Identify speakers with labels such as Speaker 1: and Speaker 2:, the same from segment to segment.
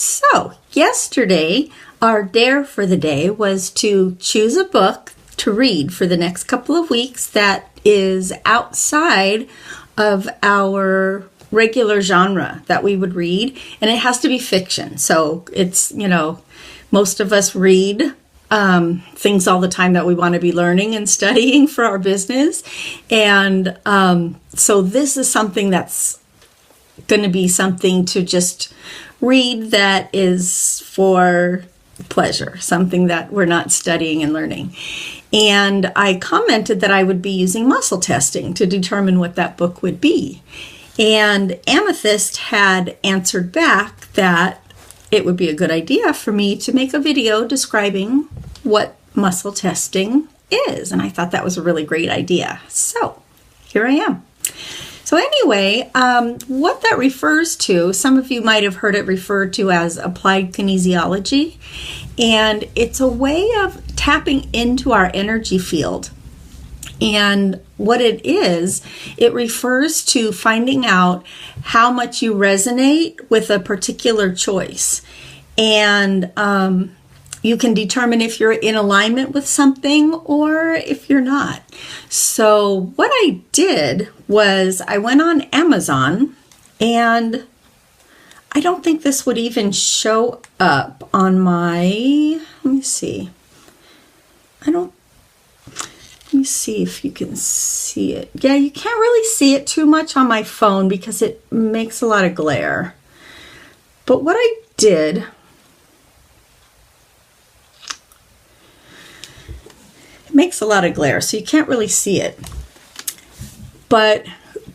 Speaker 1: So, yesterday, our dare for the day was to choose a book to read for the next couple of weeks that is outside of our regular genre that we would read, and it has to be fiction. So it's, most of us read things all the time that we want to be learning and studying for our business. And so this is something that's going to be something to just read that is for pleasure, something that we're not studying and learning. And I commented that I would be using muscle testing to determine what that book would be. And Amethyst had answered back that it would be a good idea for me to make a video describing what muscle testing is. And I thought that was a really great idea. So here I am. So anyway, what that refers to, some of you might have heard it referred to as applied kinesiology. And it's a way of tapping into our energy field. And what it is, it refers to finding out how much you resonate with a particular choice. And you can determine if you're in alignment with something or if you're not. So what I did was I went on Amazon, and I don't think this would even show up on my, let me see if you can see it. Yeah, you can't really see it too much on my phone because it makes a lot of glare. But what I did, it makes a lot of glare, so you can't really see it. But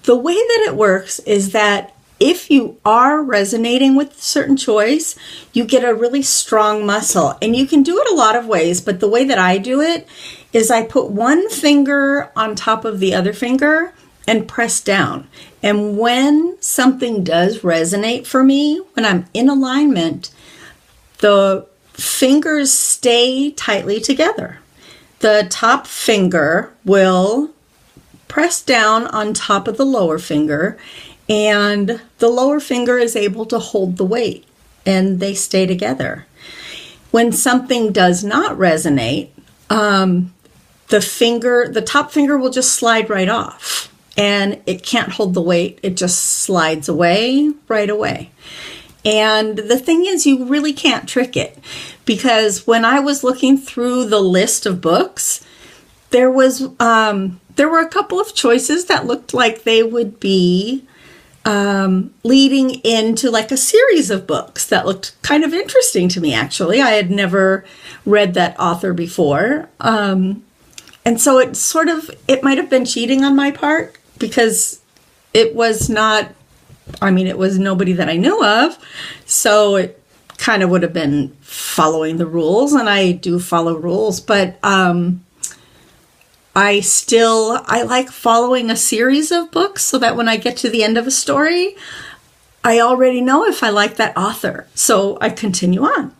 Speaker 1: the way that it works is that if you are resonating with a certain choice, you get a really strong muscle. And you can do it a lot of ways, but the way that I do it is I put one finger on top of the other finger and press down. And when something does resonate for me, when I'm in alignment, the fingers stay tightly together. The top finger will press down on top of the lower finger, and the lower finger is able to hold the weight, and they stay together. When something does not resonate, the top finger will just slide right off, and it can't hold the weight. It just slides away right away. And the thing is, you really can't trick it, because when I was looking through the list of books, there were a couple of choices that looked like they would be leading into like a series of books that looked kind of interesting to me, actually. I had never read that author before. And so it might have been cheating on my part, because it was it was nobody that I knew of. So it kind of would have been following the rules, and I do follow rules, but I like following a series of books so that when I get to the end of a story, I already know if I like that author. So I continue on.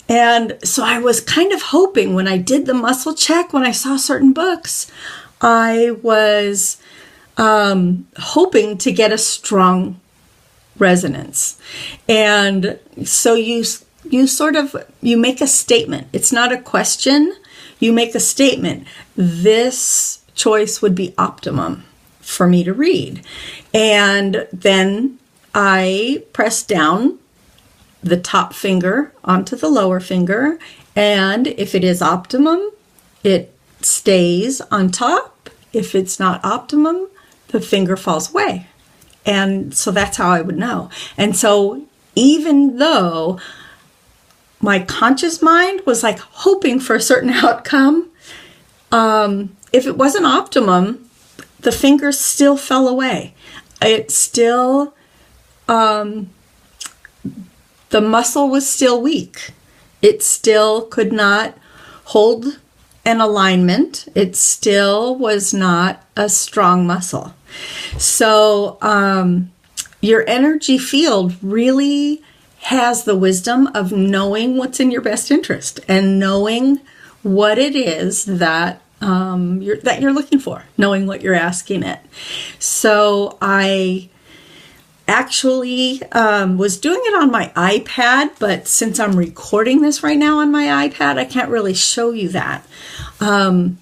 Speaker 1: And so I was kind of hoping when I did the muscle check, when I saw certain books, I was hoping to get a strong resonance. And so you make a statement. It's not a question. You make a statement. This choice would be optimum for me to read. And then I press down the top finger onto the lower finger. And if it is optimum, it stays on top. If it's not optimum, the finger falls away. And so that's how I would know. And so even though my conscious mind was like hoping for a certain outcome, if it wasn't optimum, the finger still fell away. It still, the muscle was still weak. It still could not hold an alignment. It still was not a strong muscle. So your energy field really has the wisdom of knowing what's in your best interest and knowing what it is that you're looking for, knowing what you're asking it. So I actually was doing it on my iPad, but since I'm recording this right now on my iPad, I can't really show you that. But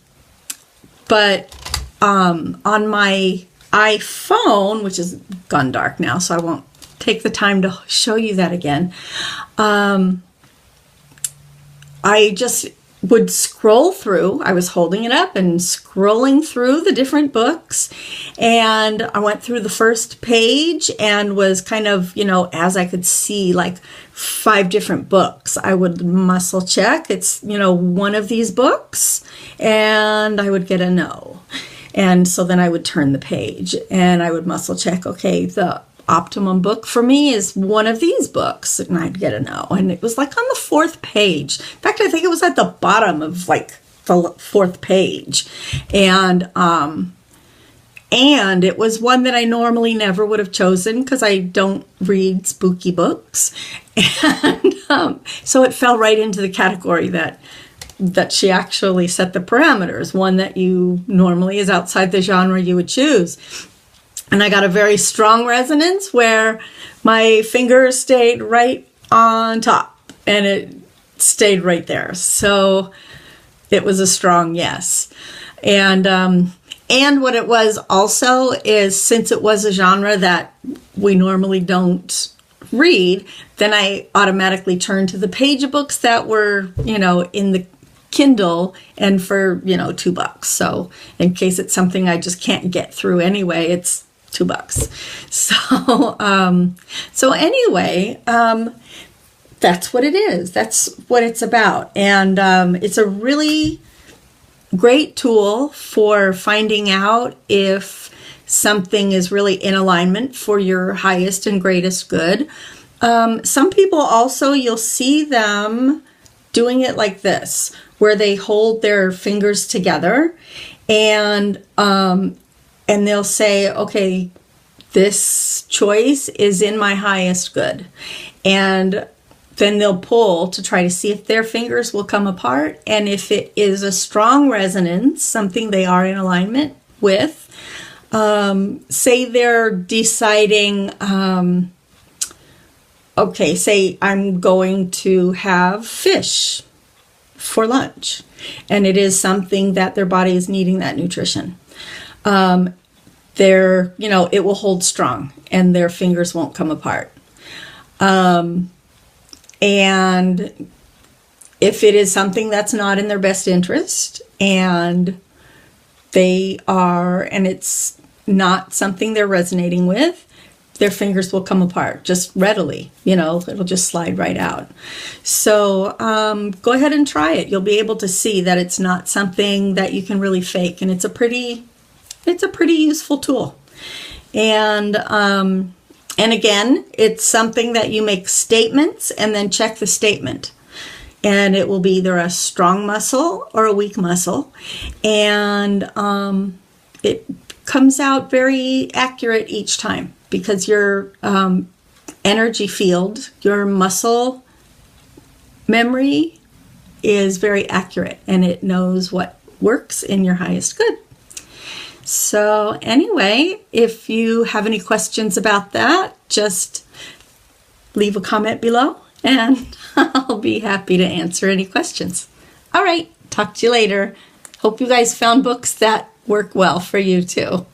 Speaker 1: on my iPhone, which is gone dark now, so I won't take the time to show you that again. I just would scroll through. I was holding it up and scrolling through the different books, and I went through the first page and was kind of, as I could see like 5 different books, I would muscle check. It's, one of these books, and I would get a no. And so then I would turn the page and I would muscle check, okay, the optimum book for me is one of these books, and I'd get a no. And it was like on the 4th page. In fact, I think it was at the bottom of like the 4th page. And it was one that I normally never would have chosen because I don't read spooky books. And so it fell right into the category that she actually set the parameters, one that you normally is outside the genre you would choose. And I got a very strong resonance where my finger stayed right on top and it stayed right there. So it was a strong yes. And what it was also is, since it was a genre that we normally don't read, then I automatically turned to the page of books that were, in the Kindle, and for, $2. So in case it's something I just can't get through anyway, it's $2. So anyway, that's what it is. That's what it's about. And it's a really great tool for finding out if something is really in alignment for your highest and greatest good. Some people also, you'll see them doing it like this, where they hold their fingers together and they'll say, okay, this choice is in my highest good. And then they'll pull to try to see if their fingers will come apart. And if it is a strong resonance, something they are in alignment with, say they're deciding, okay, say I'm going to have fish for lunch, and it is something that their body is needing that nutrition. It will hold strong and their fingers won't come apart. And if it is something that's not in their best interest and it's not something they're resonating with, their fingers will come apart just readily. It'll just slide right out. So go ahead and try it. You'll be able to see that it's not something that you can really fake, and it's a pretty useful tool. And again, it's something that you make statements and then check the statement. And it will be either a strong muscle or a weak muscle. And it comes out very accurate each time, because your energy field, your muscle memory is very accurate, and it knows what works in your highest good. So anyway, if you have any questions about that, just leave a comment below and I'll be happy to answer any questions. All right, talk to you later. Hope you guys found books that work well for you too.